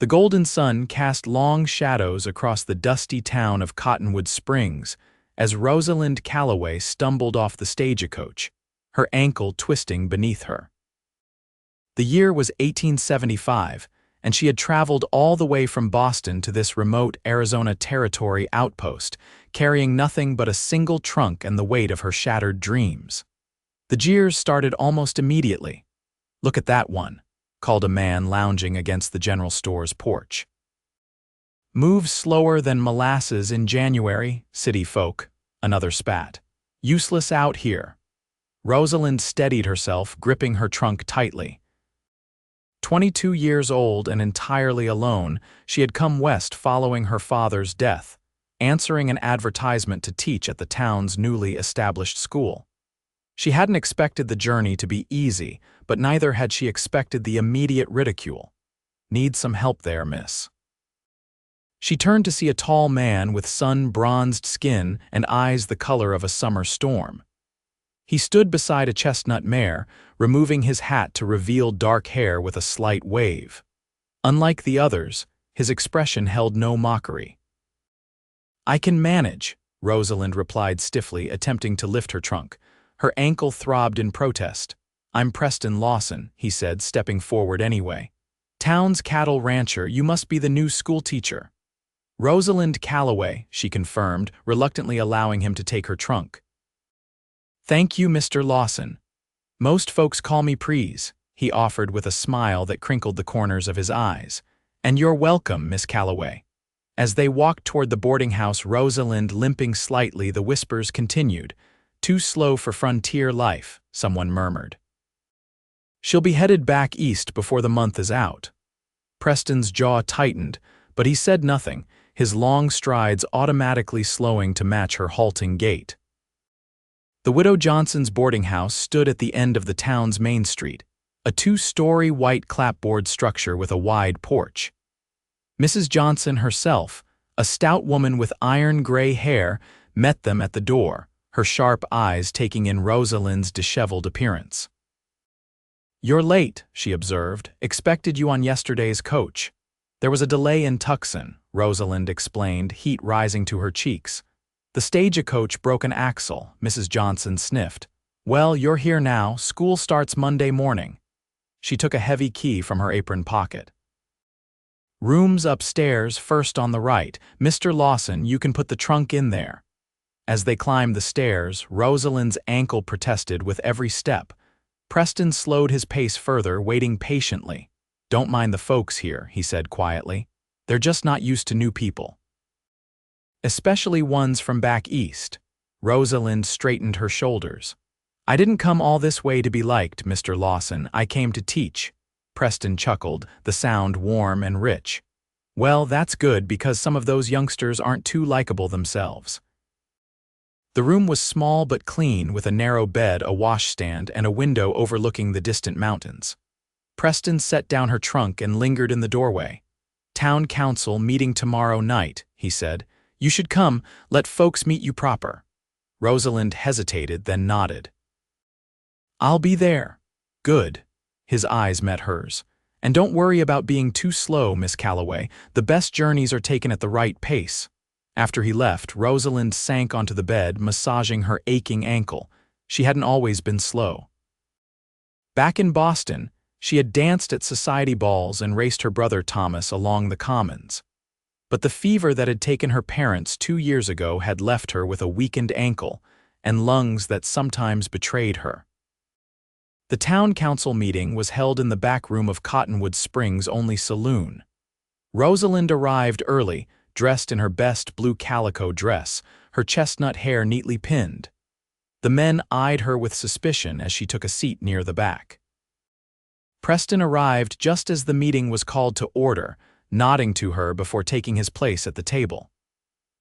The golden sun cast long shadows across the dusty town of Cottonwood Springs as Rosalind Calloway stumbled off the stagecoach, her ankle twisting beneath her. The year was 1875, and she had traveled all the way from Boston to this remote Arizona Territory outpost, carrying nothing but a single trunk and the weight of her shattered dreams. The jeers started almost immediately. "Look at that one," called a man lounging against the general store's porch. "Moves slower than molasses in January, city folk," another spat. "Useless out here." Rosalind steadied herself, gripping her trunk tightly. 22 years old and entirely alone, she had come west following her father's death, answering an advertisement to teach at the town's newly established school. She hadn't expected the journey to be easy, but neither had she expected the immediate ridicule. "Need some help there, miss." She turned to see a tall man with sun-bronzed skin and eyes the color of a summer storm. He stood beside a chestnut mare, removing his hat to reveal dark hair with a slight wave. Unlike the others, his expression held no mockery. "I can manage," Rosalind replied stiffly, attempting to lift her trunk. Her ankle throbbed in protest. "I'm Preston Lawson," he said, stepping forward anyway. "Town's cattle rancher, you must be the new schoolteacher." "Rosalind Calloway," she confirmed, reluctantly allowing him to take her trunk. "Thank you, Mr. Lawson. Most folks call me Prees," he offered with a smile that crinkled the corners of his eyes. "And you're welcome, Miss Calloway." As they walked toward the boarding house, Rosalind limping slightly, the whispers continued. "Too slow for frontier life," someone murmured. "She'll be headed back east before the month is out." Preston's jaw tightened, but he said nothing, his long strides automatically slowing to match her halting gait. The Widow Johnson's boarding house stood at the end of the town's main street, a two-story white clapboard structure with a wide porch. Mrs. Johnson herself, a stout woman with iron-gray hair, met them at the door, her sharp eyes taking in Rosalind's disheveled appearance. "You're late," she observed. "Expected you on yesterday's coach." "There was a delay in Tucson," Rosalind explained, heat rising to her cheeks. "The stagecoach broke an axle," Mrs. Johnson sniffed. "Well, you're here now. School starts Monday morning." She took a heavy key from her apron pocket. "Rooms upstairs, first on the right. Mr. Lawson, you can put the trunk in there." As they climbed the stairs, Rosalind's ankle protested with every step. Preston slowed his pace further, waiting patiently. "Don't mind the folks here," he said quietly. "They're just not used to new people. Especially ones from back east." Rosalind straightened her shoulders. "I didn't come all this way to be liked, Mr. Lawson. I came to teach." Preston chuckled, the sound warm and rich. "Well, that's good, because some of those youngsters aren't too likable themselves." The room was small but clean, with a narrow bed, a washstand, and a window overlooking the distant mountains. Preston set down her trunk and lingered in the doorway. "Town council meeting tomorrow night," he said. "You should come, let folks meet you proper." Rosalind hesitated, then nodded. "I'll be there." "Good." His eyes met hers. "And don't worry about being too slow, Miss Calloway. The best journeys are taken at the right pace." After he left, Rosalind sank onto the bed, massaging her aching ankle. She hadn't always been slow. Back in Boston, she had danced at society balls and raced her brother Thomas along the commons. But the fever that had taken her parents 2 years ago had left her with a weakened ankle and lungs that sometimes betrayed her. The town council meeting was held in the back room of Cottonwood Springs' only saloon. Rosalind arrived early, dressed in her best blue calico dress, her chestnut hair neatly pinned. The men eyed her with suspicion as she took a seat near the back. Preston arrived just as the meeting was called to order, nodding to her before taking his place at the table.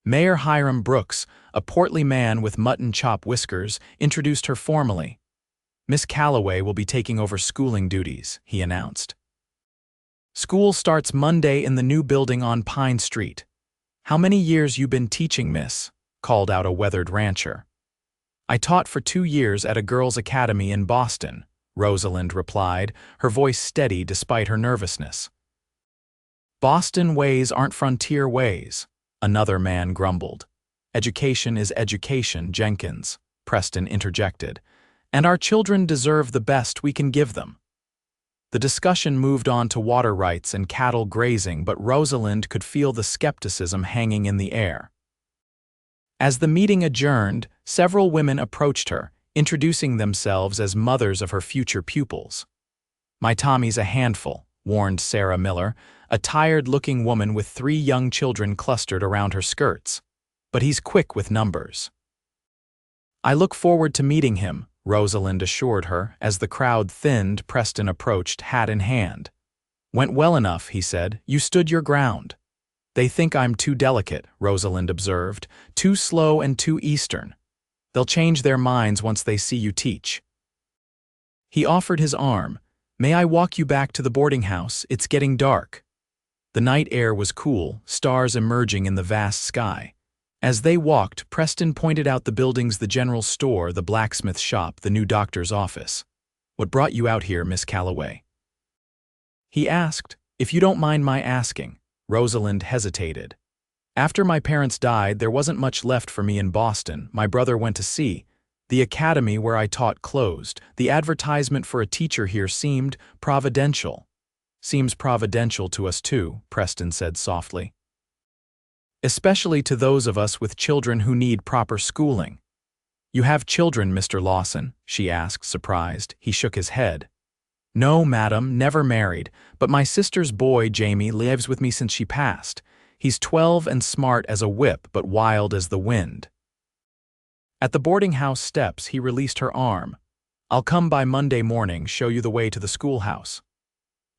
Mayor Hiram Brooks, a portly man with mutton chop whiskers, introduced her formally. "Miss Calloway will be taking over schooling duties," he announced. "School starts Monday in the new building on Pine Street." "How many years you been teaching, miss?" called out a weathered rancher. "I taught for 2 years at a girls' academy in Boston," Rosalind replied, her voice steady despite her nervousness. Boston ways aren't frontier ways, another man grumbled. Education is education, Jenkins, Preston interjected, and our children deserve the best we can give them. The discussion moved on to water rights and cattle grazing, but Rosalind could feel the skepticism hanging in the air. As the meeting adjourned, several women approached her, introducing themselves as mothers of her future pupils. "My Tommy's a handful," warned Sarah Miller, a tired-looking woman with 3 young children clustered around her skirts. "But he's quick with numbers." "I look forward to meeting him," Rosalind assured her. As the crowd thinned, Preston approached, hat in hand. "Went well enough," he said. "You stood your ground." "They think I'm too delicate," Rosalind observed. "Too slow and too Eastern. They'll change their minds once they see you teach." He offered his arm. "May I walk you back to the boarding house? It's getting dark." The night air was cool, stars emerging in the vast sky. As they walked, Preston pointed out the buildings: the general store, the blacksmith shop, the new doctor's office. "What brought you out here, Miss Calloway?" he asked. "If you don't mind my asking." Rosalind hesitated. "After my parents died, there wasn't much left for me in Boston. My brother went to sea. The academy where I taught closed. The advertisement for a teacher here seemed providential." "Seems providential to us too," Preston said softly. "Especially to those of us with children who need proper schooling." "You have children, Mr. Lawson?" she asked, surprised. He shook his head. "No, madam, never married, but my sister's boy, Jamie, lives with me since she passed. He's 12 and smart as a whip, but wild as the wind." At the boarding house steps, he released her arm. "I'll come by Monday morning, show you the way to the schoolhouse."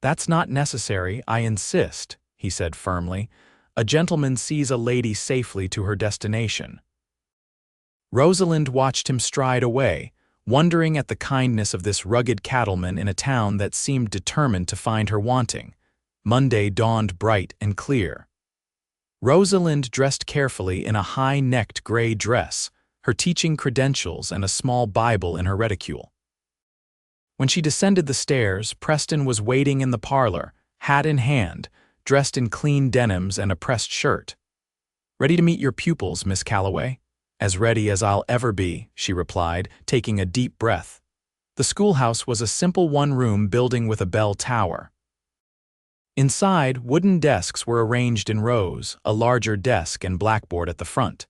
"That's not necessary, I insist," he said firmly. "A gentleman sees a lady safely to her destination." Rosalind watched him stride away, wondering at the kindness of this rugged cattleman in a town that seemed determined to find her wanting. Monday dawned bright and clear. Rosalind dressed carefully in a high-necked gray dress, her teaching credentials and a small Bible in her reticule. When she descended the stairs, Preston was waiting in the parlor, hat in hand, dressed in clean denims and a pressed shirt. "Ready to meet your pupils, Miss Calloway?" "As ready as I'll ever be," she replied, taking a deep breath. The schoolhouse was a simple one-room building with a bell tower. Inside, wooden desks were arranged in rows, a larger desk and blackboard at the front.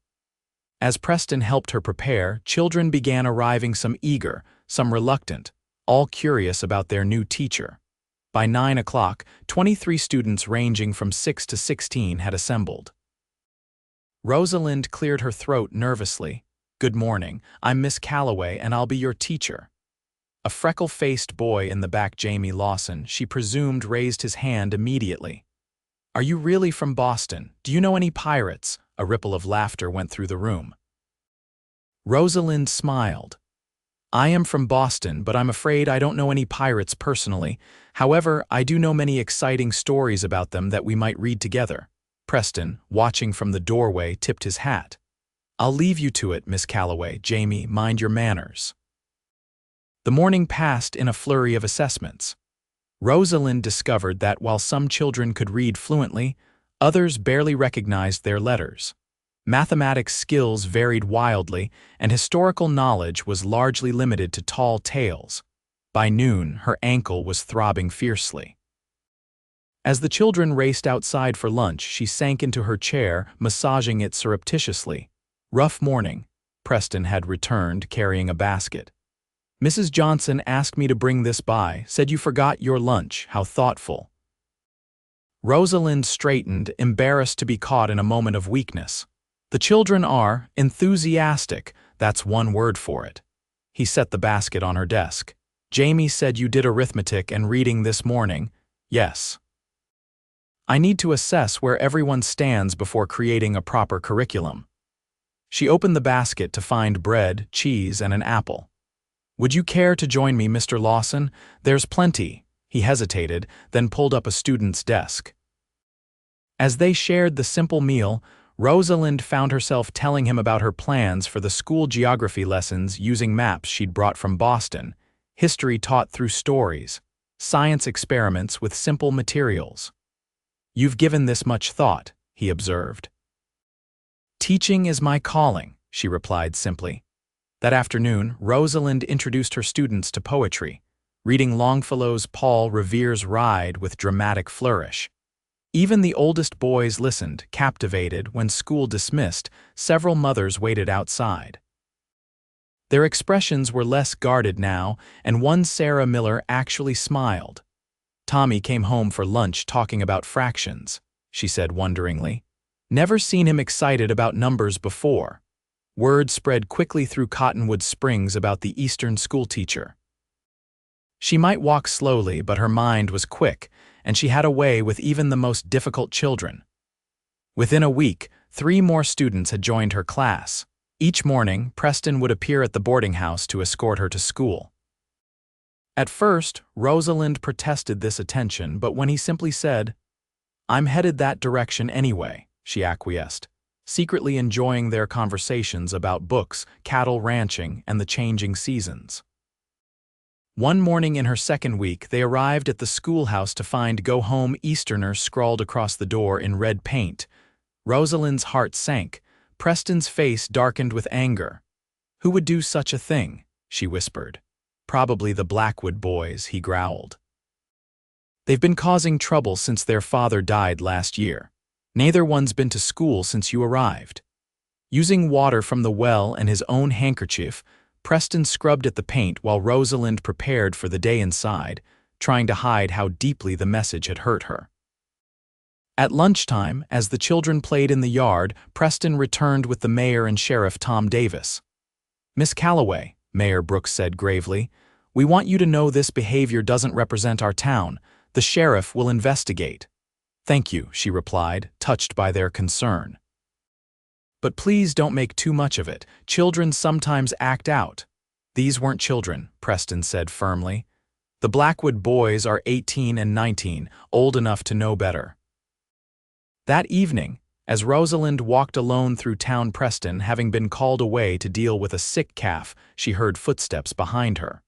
As Preston helped her prepare, children began arriving, some eager, some reluctant, all curious about their new teacher. By 9 o'clock, 23 students ranging from 6 to 16 had assembled. Rosalind cleared her throat nervously. "Good morning, I'm Miss Calloway and I'll be your teacher." A freckle-faced boy in the back, Jamie Lawson, she presumed, raised his hand immediately. "Are you really from Boston? Do you know any pirates?" A ripple of laughter went through the room. Rosalind smiled. "I am from Boston, but I'm afraid I don't know any pirates personally. However, I do know many exciting stories about them that we might read together." Preston, watching from the doorway, tipped his hat. "I'll leave you to it, Miss Calloway. Jamie, mind your manners." The morning passed in a flurry of assessments. Rosalind discovered that while some children could read fluently, others barely recognized their letters. Mathematics skills varied wildly, and historical knowledge was largely limited to tall tales. By noon, her ankle was throbbing fiercely. As the children raced outside for lunch, she sank into her chair, massaging it surreptitiously. "Rough morning." Preston had returned, carrying a basket. "Mrs. Johnson asked me to bring this by, said you forgot your lunch. How thoughtful." Rosalind straightened, embarrassed to be caught in a moment of weakness. "The children are enthusiastic, that's one word for it." He set the basket on her desk. "Jamie said you did arithmetic and reading this morning." "Yes." "I need to assess where everyone stands before creating a proper curriculum." She opened the basket to find bread, cheese, and an apple. "Would you care to join me, Mr. Lawson? There's plenty." He hesitated, then pulled up a student's desk. As they shared the simple meal, Rosalind found herself telling him about her plans for the school geography lessons using maps she'd brought from Boston, history taught through stories, science experiments with simple materials. You've given this much thought, he observed. Teaching is my calling, she replied simply. That afternoon, Rosalind introduced her students to poetry, reading Longfellow's Paul Revere's Ride with dramatic flourish. Even the oldest boys listened, captivated. When school dismissed, several mothers waited outside. Their expressions were less guarded now, and one Sarah Miller actually smiled. Tommy came home for lunch talking about fractions, she said wonderingly. Never seen him excited about numbers before. Word spread quickly through Cottonwood Springs about the Eastern schoolteacher. She might walk slowly, but her mind was quick, and she had a way with even the most difficult children. Within a week, 3 more students had joined her class. Each morning, Preston would appear at the boarding house to escort her to school. At first, Rosalind protested this attention, but when he simply said, "I'm headed that direction anyway," she acquiesced, secretly enjoying their conversations about books, cattle ranching, and the changing seasons. One morning in her second week, they arrived at the schoolhouse to find "Go Home Easterner" scrawled across the door in red paint. Rosalind's heart sank. Preston's face darkened with anger. "Who would do such a thing?" she whispered. "Probably the Blackwood boys," he growled. "They've been causing trouble since their father died last year. Neither one's been to school since you arrived." Using water from the well and his own handkerchief, Preston scrubbed at the paint while Rosalind prepared for the day inside, trying to hide how deeply the message had hurt her. At lunchtime, as the children played in the yard, Preston returned with the mayor and Sheriff Tom Davis. "Miss Calloway," Mayor Brooks said gravely, "we want you to know this behavior doesn't represent our town. The sheriff will investigate." "Thank you," she replied, touched by their concern. "But please don't make too much of it. Children sometimes act out." "These weren't children," Preston said firmly. "The Blackwood boys are 18 and 19, old enough to know better." That evening, as Rosalind walked alone through town, Preston having been called away to deal with a sick calf, she heard footsteps behind her.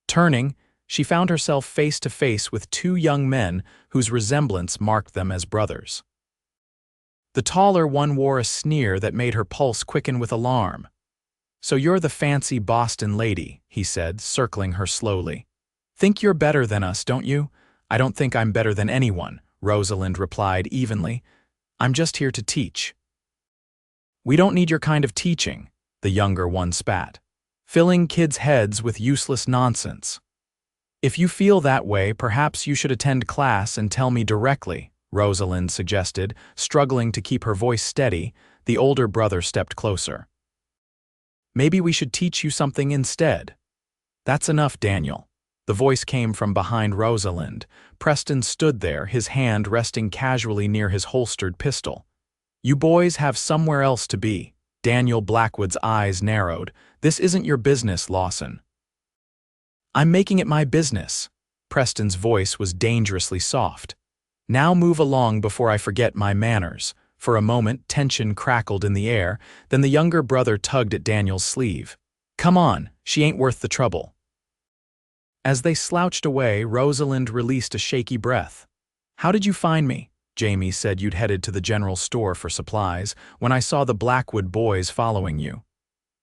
Turning, she found herself face to face with 2 young men whose resemblance marked them as brothers. The taller one wore a sneer that made her pulse quicken with alarm. "So you're the fancy Boston lady," he said, circling her slowly. "Think you're better than us, don't you?" "I don't think I'm better than anyone," Rosalind replied evenly. "I'm just here to teach." "We don't need your kind of teaching," the younger one spat. "Filling kids' heads with useless nonsense." "If you feel that way, perhaps you should attend class and tell me directly," Rosalind suggested, struggling to keep her voice steady. The older brother stepped closer. "Maybe we should teach you something instead." "That's enough, Daniel." The voice came from behind Rosalind. Preston stood there, his hand resting casually near his holstered pistol. "You boys have somewhere else to be." Daniel Blackwood's eyes narrowed. "This isn't your business, Lawson." "I'm making it my business." Preston's voice was dangerously soft. "Now move along before I forget my manners." For a moment, tension crackled in the air, then the younger brother tugged at Daniel's sleeve. "Come on, she ain't worth the trouble." As they slouched away, Rosalind released a shaky breath. "How did you find me?" "Jamie said you'd headed to the general store for supplies when I saw the Blackwood boys following you."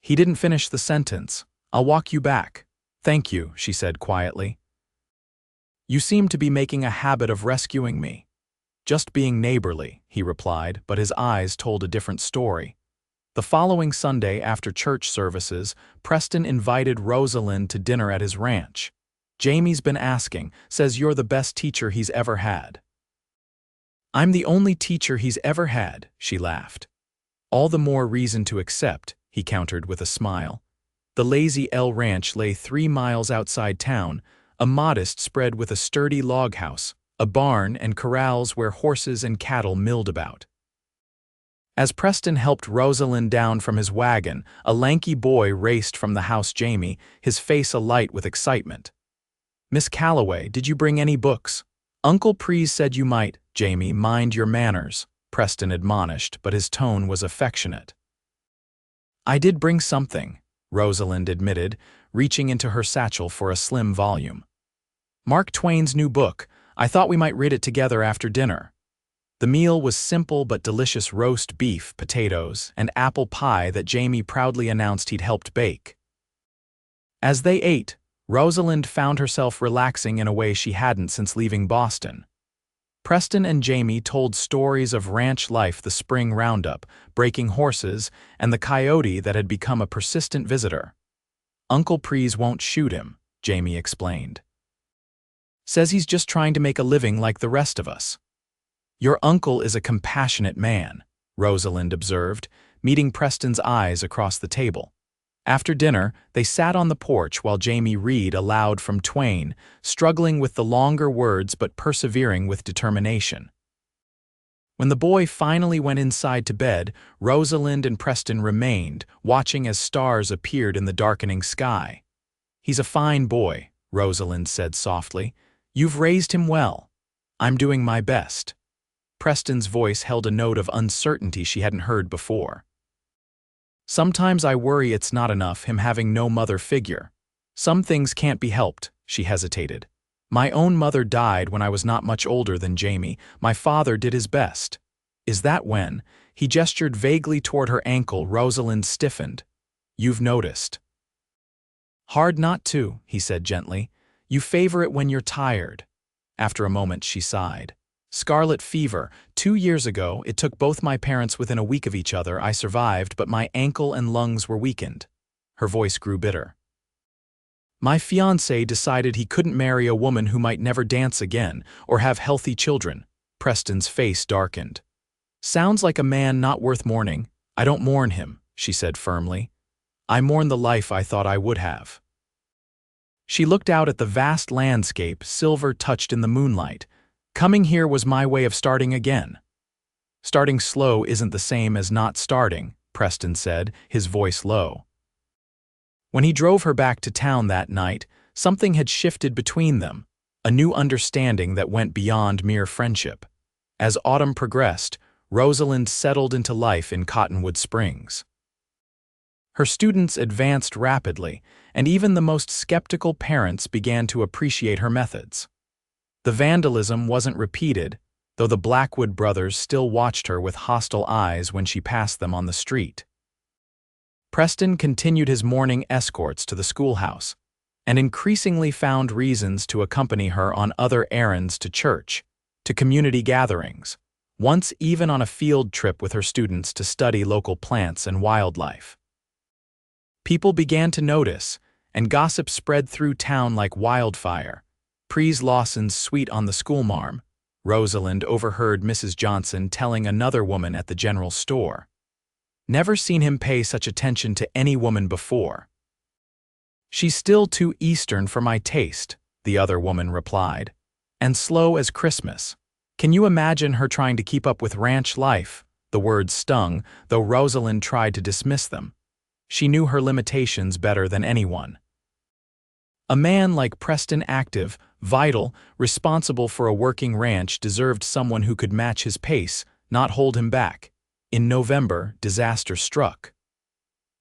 He didn't finish the sentence. "I'll walk you back." "Thank you," she said quietly. "You seem to be making a habit of rescuing me." "Just being neighborly," he replied, but his eyes told a different story. The following Sunday after church services, Preston invited Rosalind to dinner at his ranch. "Jamie's been asking, says you're the best teacher he's ever had." "I'm the only teacher he's ever had," she laughed. "All the more reason to accept," he countered with a smile. The Lazy L Ranch lay 3 miles outside town, a modest spread with a sturdy log house, a barn and corrals where horses and cattle milled about. As Preston helped Rosalind down from his wagon, a lanky boy raced from the house. Jamie, his face alight with excitement. "Miss Calloway, did you bring any books?" "Uncle Prees said you might." "Jamie, mind your manners," Preston admonished, but his tone was affectionate. "I did bring something," Rosalind admitted, reaching into her satchel for a slim volume. "Mark Twain's new book. I thought we might read it together after dinner." The meal was simple but delicious roast beef, potatoes, and apple pie that Jamie proudly announced he'd helped bake. As they ate, Rosalind found herself relaxing in a way she hadn't since leaving Boston. Preston and Jamie told stories of ranch life, the spring roundup, breaking horses, and the coyote that had become a persistent visitor. "Uncle Prees won't shoot him," Jamie explained. "Says he's just trying to make a living like the rest of us." "Your uncle is a compassionate man," Rosalind observed, meeting Preston's eyes across the table. After dinner, they sat on the porch while Jamie read aloud from Twain, struggling with the longer words but persevering with determination. When the boy finally went inside to bed, Rosalind and Preston remained, watching as stars appeared in the darkening sky. "He's a fine boy," Rosalind said softly. "You've raised him well. I'm doing my best." Preston's voice held a note of uncertainty she hadn't heard before. "Sometimes I worry it's not enough, him having no mother figure. Some things can't be helped," she hesitated. "My own mother died when I was not much older than Jamie. My father did his best." "Is that when?" He gestured vaguely toward her ankle. Rosalind stiffened. "You've noticed." "Hard not to," he said gently. "You favor it when you're tired." After a moment she sighed. "Scarlet fever. 2 years ago, it took both my parents within a week of each other. I survived, but my ankle and lungs were weakened." Her voice grew bitter. "My fiancé decided he couldn't marry a woman who might never dance again or have healthy children." Preston's face darkened. "Sounds like a man not worth mourning." "I don't mourn him," she said firmly. "I mourn the life I thought I would have." She looked out at the vast landscape, silver touched in the moonlight. "Coming here was my way of starting again." "Starting slow isn't the same as not starting," Preston said, his voice low. When he drove her back to town that night, something had shifted between them, a new understanding that went beyond mere friendship. As autumn progressed, Rosalind settled into life in Cottonwood Springs. Her students advanced rapidly, and even the most skeptical parents began to appreciate her methods. The vandalism wasn't repeated, though the Blackwood brothers still watched her with hostile eyes when she passed them on the street. Preston continued his morning escorts to the schoolhouse, and increasingly found reasons to accompany her on other errands to church, to community gatherings, once even on a field trip with her students to study local plants and wildlife. People began to notice, and gossip spread through town like wildfire. Preston Lawson's sweet on the schoolmarm, Rosalind overheard Mrs. Johnson telling another woman at the general store. "Never seen him pay such attention to any woman before." "She's still too Eastern for my taste," the other woman replied. "And slow as Christmas. Can you imagine her trying to keep up with ranch life?" The words stung, though Rosalind tried to dismiss them. She knew her limitations better than anyone. A man like Preston, active, vital, responsible for a working ranch, deserved someone who could match his pace, not hold him back. In November, disaster struck.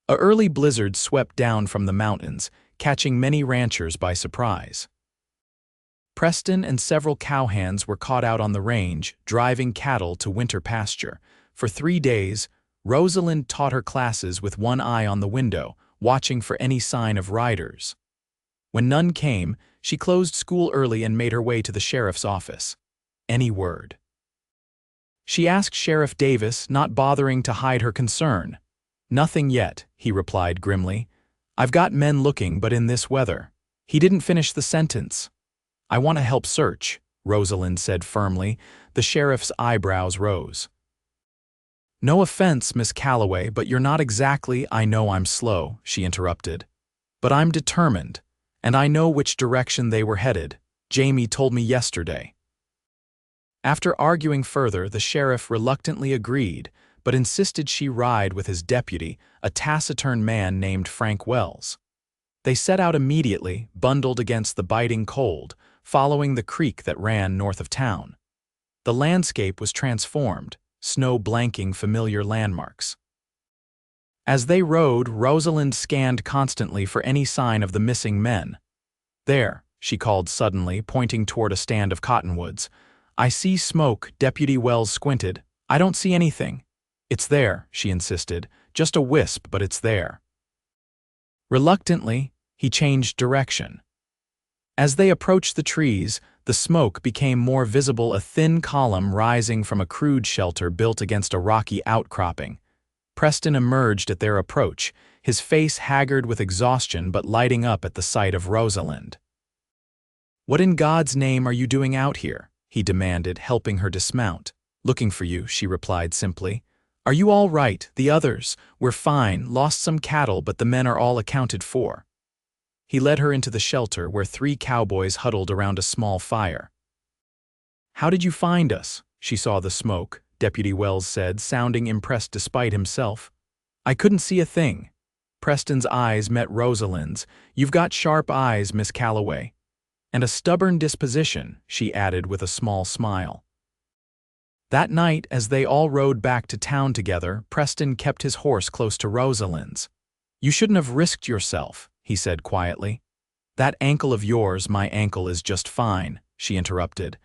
An early blizzard swept down from the mountains, catching many ranchers by surprise. Preston and several cowhands were caught out on the range, driving cattle to winter pasture. For 3 days, Rosalind taught her classes with one eye on the window, watching for any sign of riders. When none came, she closed school early and made her way to the sheriff's office. Any word? She asked Sheriff Davis, not bothering to hide her concern. "Nothing yet," he replied grimly. "I've got men looking, but in this weather." He didn't finish the sentence. "I want to help search," Rosalind said firmly. The sheriff's eyebrows rose. "No offense, Miss Calloway, but you're not exactly—" "I know I'm slow," she interrupted. "But I'm determined. And I know which direction they were headed. Jamie told me yesterday." After arguing further, the sheriff reluctantly agreed, but insisted she ride with his deputy, a taciturn man named Frank Wells. They set out immediately, bundled against the biting cold, following the creek that ran north of town. The landscape was transformed, snow blanking familiar landmarks. As they rode, Rosalind scanned constantly for any sign of the missing men. "There," she called suddenly, pointing toward a stand of cottonwoods. I see smoke, Deputy Wells squinted. I don't see anything. It's there, she insisted. Just a wisp, but it's there. Reluctantly, he changed direction. As they approached the trees, the smoke became more visible, a thin column rising from a crude shelter built against a rocky outcropping. Preston emerged at their approach, his face haggard with exhaustion but lighting up at the sight of Rosalind. "What in God's name are you doing out here?" he demanded, helping her dismount. "Looking for you," she replied simply. "Are you all right? The others? We're fine, lost some cattle, but the men are all accounted for." He led her into the shelter where 3 cowboys huddled around a small fire. "How did you find us?" She saw the smoke, Deputy Wells said, sounding impressed despite himself. "I couldn't see a thing." Preston's eyes met Rosalind's. "You've got sharp eyes, Miss Calloway. And a stubborn disposition," she added with a small smile. That night, as they all rode back to town together, Preston kept his horse close to Rosalind's. "You shouldn't have risked yourself," he said quietly. "That ankle of yours, my ankle, is just fine," she interrupted,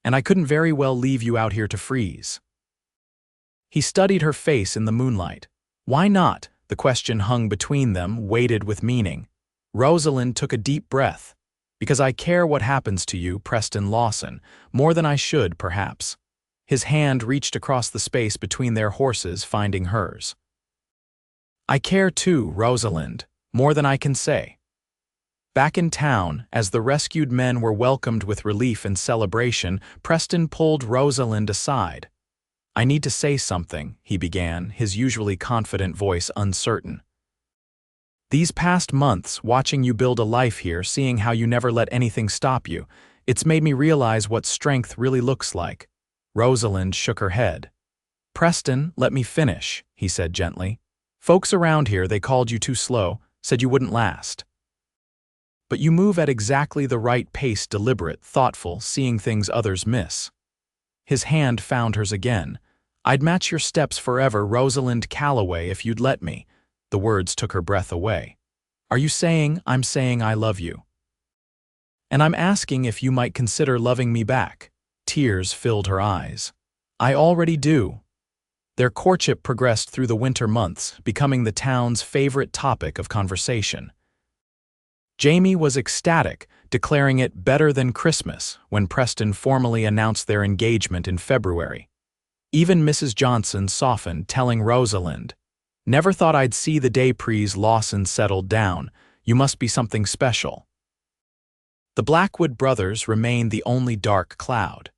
"and I couldn't very well leave you out here to freeze." He studied her face in the moonlight. "Why not?" The question hung between them, weighted with meaning. Rosalind took a deep breath. "Because I care what happens to you, Preston Lawson, more than I should, perhaps." His hand reached across the space between their horses, finding hers. "I care too, Rosalind, more than I can say." Back in town, as the rescued men were welcomed with relief and celebration, Preston pulled Rosalind aside. "I need to say something," he began, his usually confident voice uncertain. "These past months, watching you build a life here, seeing how you never let anything stop you, it's made me realize what strength really looks like." Rosalind shook her head. "Preston, let me finish," he said gently. "Folks around here, they called you too slow, said you wouldn't last. But you move at exactly the right pace, deliberate, thoughtful, seeing things others miss." His hand found hers again. "I'd match your steps forever, Rosalind Calloway, if you'd let me." The words took her breath away. "Are you saying I'm saying I love you? And I'm asking if you might consider loving me back." Tears filled her eyes. "I already do." Their courtship progressed through the winter months, becoming the town's favorite topic of conversation. Jamie was ecstatic, declaring it better than Christmas when Preston formally announced their engagement in February. Even Mrs. Johnson softened, telling Rosalind, "Never thought I'd see the day Lawson settled down. You must be something special." The Blackwood brothers remained the only dark cloud.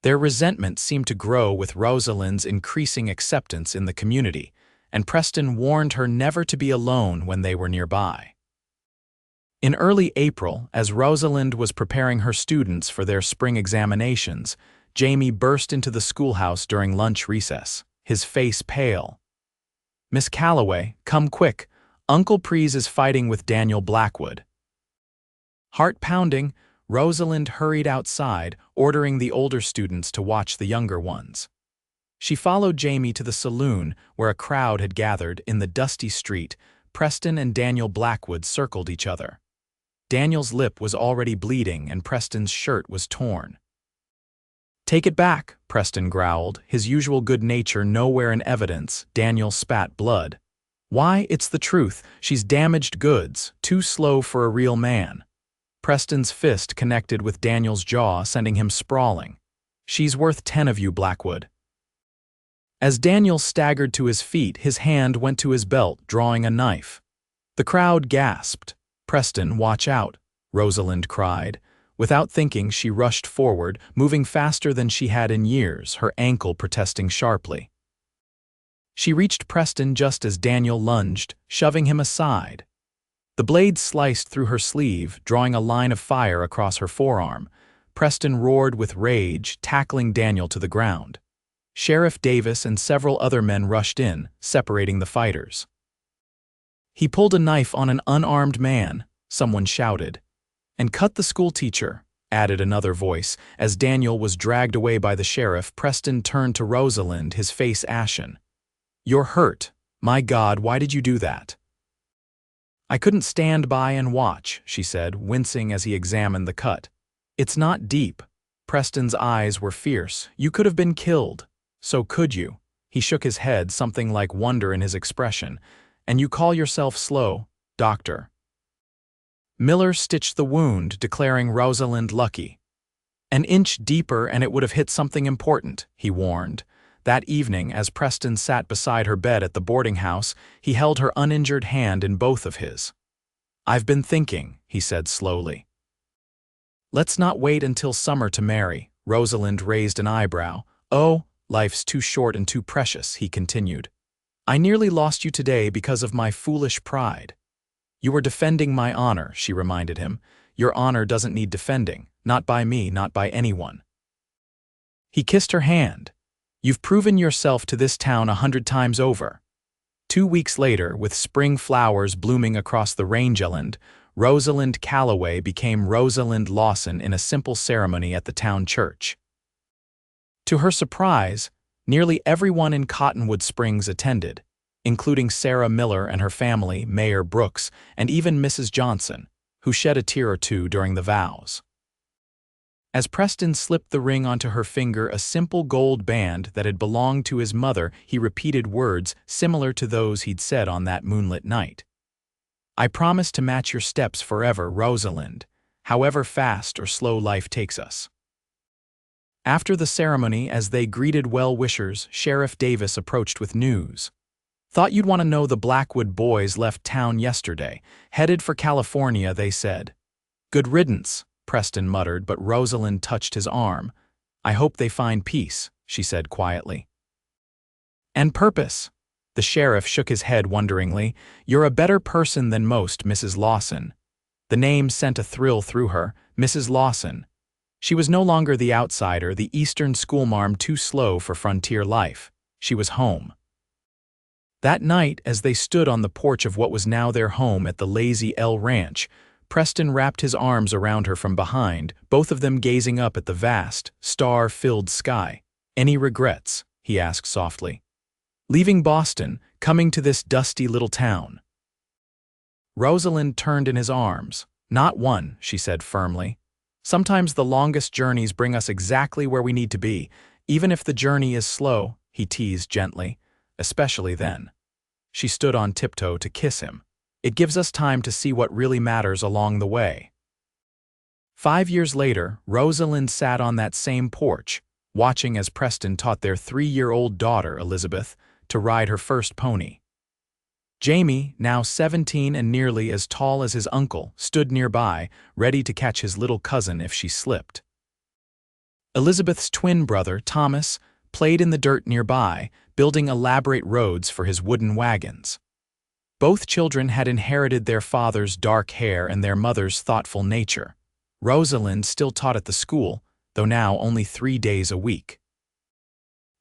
Their resentment seemed to grow with Rosalind's increasing acceptance in the community, and Preston warned her never to be alone when they were nearby. In early April, as Rosalind was preparing her students for their spring examinations, Jamie burst into the schoolhouse during lunch recess, his face pale. "Miss Calloway, come quick. Uncle Prees is fighting with Daniel Blackwood." Heart pounding, Rosalind hurried outside, ordering the older students to watch the younger ones. She followed Jamie to the saloon, where a crowd had gathered. In the dusty street, Preston and Daniel Blackwood circled each other. Daniel's lip was already bleeding and Preston's shirt was torn. "Take it back," Preston growled, his usual good nature nowhere in evidence. Daniel spat blood. "Why, it's the truth. She's damaged goods, too slow for a real man." Preston's fist connected with Daniel's jaw, sending him sprawling. "She's worth 10 of you, Blackwood." As Daniel staggered to his feet, his hand went to his belt, drawing a knife. The crowd gasped. "Preston, watch out," Rosalind cried. Without thinking, she rushed forward, moving faster than she had in years, her ankle protesting sharply. She reached Preston just as Daniel lunged, shoving him aside. The blade sliced through her sleeve, drawing a line of fire across her forearm. Preston roared with rage, tackling Daniel to the ground. Sheriff Davis and several other men rushed in, separating the fighters. "He pulled a knife on an unarmed man," someone shouted. "And cut the schoolteacher," added another voice. As Daniel was dragged away by the sheriff, Preston turned to Rosalind, his face ashen. "You're hurt. My God, why did you do that?" "I couldn't stand by and watch," she said, wincing as he examined the cut. "It's not deep." Preston's eyes were fierce. "You could have been killed. So could you?" He shook his head, something like wonder in his expression. "And you call yourself slow, doctor." Miller stitched the wound, declaring Rosalind lucky. "An inch deeper and it would have hit something important," he warned. That evening, as Preston sat beside her bed at the boarding house, he held her uninjured hand in both of his. "I've been thinking," he said slowly. "Let's not wait until summer to marry." Rosalind raised an eyebrow. "Oh, life's too short and too precious," he continued. "I nearly lost you today because of my foolish pride." "You were defending my honor," she reminded him. "Your honor doesn't need defending. Not by me, not by anyone." He kissed her hand. "You've proven yourself to this town 100 times over." 2 weeks later, with spring flowers blooming across the rangeland, Rosalind Calloway became Rosalind Lawson in a simple ceremony at the town church. To her surprise, nearly everyone in Cottonwood Springs attended, including Sarah Miller and her family, Mayor Brooks, and even Mrs. Johnson, who shed a tear or two during the vows. As Preston slipped the ring onto her finger, a simple gold band that had belonged to his mother, he repeated words similar to those he'd said on that moonlit night. "I promise to match your steps forever, Rosalind, however fast or slow life takes us." After the ceremony, as they greeted well-wishers, Sheriff Davis approached with news. "Thought you'd want to know the Blackwood boys left town yesterday. Headed for California, they said." "Good riddance," Preston muttered, but Rosalind touched his arm. "I hope they find peace," she said quietly. "And purpose." The sheriff shook his head wonderingly. "You're a better person than most, Mrs. Lawson." The name sent a thrill through her. Mrs. Lawson. She was no longer the outsider, the Eastern schoolmarm too slow for frontier life. She was home. That night, as they stood on the porch of what was now their home at the Lazy L Ranch, Preston wrapped his arms around her from behind, both of them gazing up at the vast, star-filled sky. "Any regrets?" he asked softly. "Leaving Boston, coming to this dusty little town." Rosalind turned in his arms. "Not one," she said firmly. "Sometimes the longest journeys bring us exactly where we need to be, even if the journey is slow," he teased gently. "Especially then." She stood on tiptoe to kiss him. "It gives us time to see what really matters along the way." 5 years later, Rosalind sat on that same porch, watching as Preston taught their 3-year-old daughter, Elizabeth, to ride her first pony. Jamie, now 17 and nearly as tall as his uncle, stood nearby, ready to catch his little cousin if she slipped. Elizabeth's twin brother, Thomas, played in the dirt nearby, building elaborate roads for his wooden wagons. Both children had inherited their father's dark hair and their mother's thoughtful nature. Rosalind still taught at the school, though now only 3 days a week.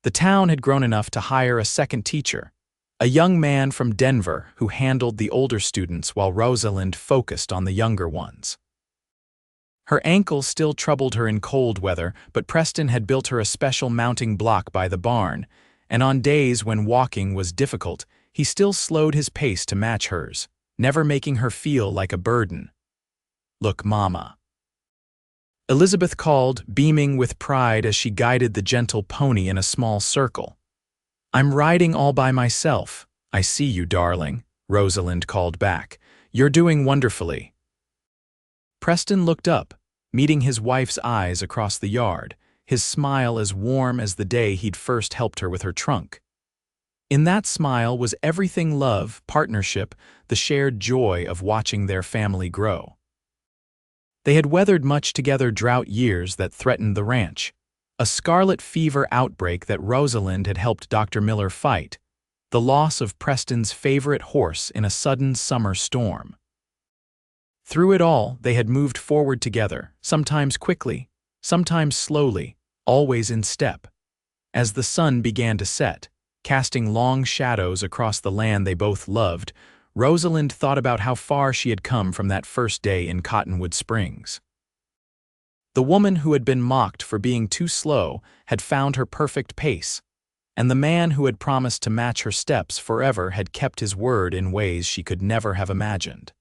The town had grown enough to hire a second teacher, a young man from Denver who handled the older students while Rosalind focused on the younger ones. Her ankle still troubled her in cold weather, but Preston had built her a special mounting block by the barn, and on days when walking was difficult, he still slowed his pace to match hers, never making her feel like a burden. "Look, Mama." Elizabeth called, beaming with pride as she guided the gentle pony in a small circle. "I'm riding all by myself." "I see you, darling," Rosalind called back. "You're doing wonderfully." Preston looked up, meeting his wife's eyes across the yard, his smile as warm as the day he'd first helped her with her trunk. In that smile was everything love, partnership, the shared joy of watching their family grow. They had weathered much together drought years that threatened the ranch, a scarlet fever outbreak that Rosalind had helped Dr. Miller fight, the loss of Preston's favorite horse in a sudden summer storm. Through it all, they had moved forward together, sometimes quickly, sometimes slowly, always in step. As the sun began to set, casting long shadows across the land they both loved, Rosalind thought about how far she had come from that first day in Cottonwood Springs. The woman who had been mocked for being too slow had found her perfect pace, and the man who had promised to match her steps forever had kept his word in ways she could never have imagined.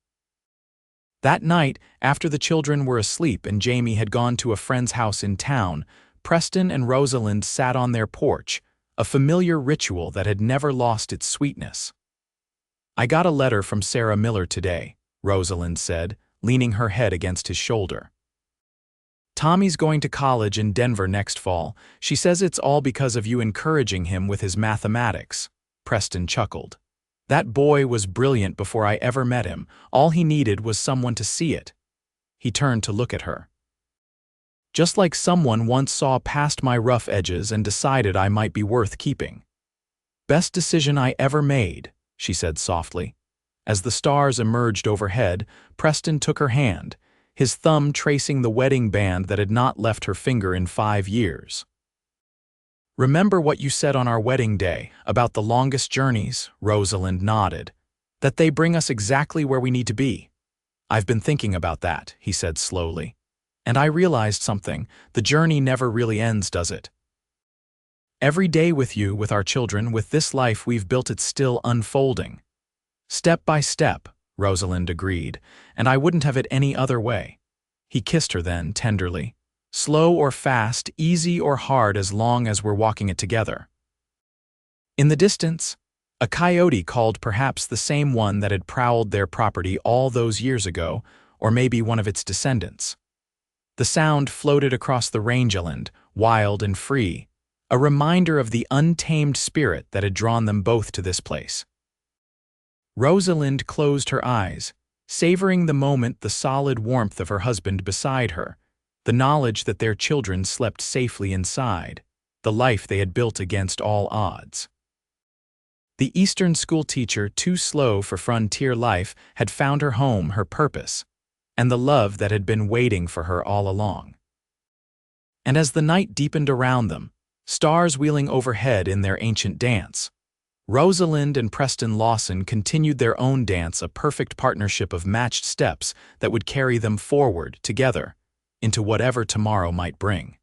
That night, after the children were asleep and Jamie had gone to a friend's house in town, Preston and Rosalind sat on their porch, a familiar ritual that had never lost its sweetness. "I got a letter from Sarah Miller today," Rosalind said, leaning her head against his shoulder. "Tommy's going to college in Denver next fall. She says it's all because of you encouraging him with his mathematics." Preston chuckled. "That boy was brilliant before I ever met him. All he needed was someone to see it." He turned to look at her. "Just like someone once saw past my rough edges and decided I might be worth keeping." "Best decision I ever made," she said softly. As the stars emerged overhead, Preston took her hand, his thumb tracing the wedding band that had not left her finger in 5 years. "Remember what you said on our wedding day about the longest journeys?" Rosalind nodded. "That they bring us exactly where we need to be." "I've been thinking about that," he said slowly. "And I realized something. The journey never really ends, does it? Every day with you, with our children, with this life we've built, it's still unfolding." "Step by step," Rosalind agreed, "and I wouldn't have it any other way." He kissed her then, tenderly. "Slow or fast, easy or hard, as long as we're walking it together." In the distance, a coyote called, perhaps the same one that had prowled their property all those years ago, or maybe one of its descendants. The sound floated across the rangeland, wild and free, a reminder of the untamed spirit that had drawn them both to this place. Rosalind closed her eyes, savoring the moment, the solid warmth of her husband beside her, the knowledge that their children slept safely inside, the life they had built against all odds. The Eastern schoolteacher, too slow for frontier life, had found her home, her purpose, and the love that had been waiting for her all along. And as the night deepened around them, stars wheeling overhead in their ancient dance, Rosalind and Preston Lawson continued their own dance, a perfect partnership of matched steps that would carry them forward, together, into whatever tomorrow might bring.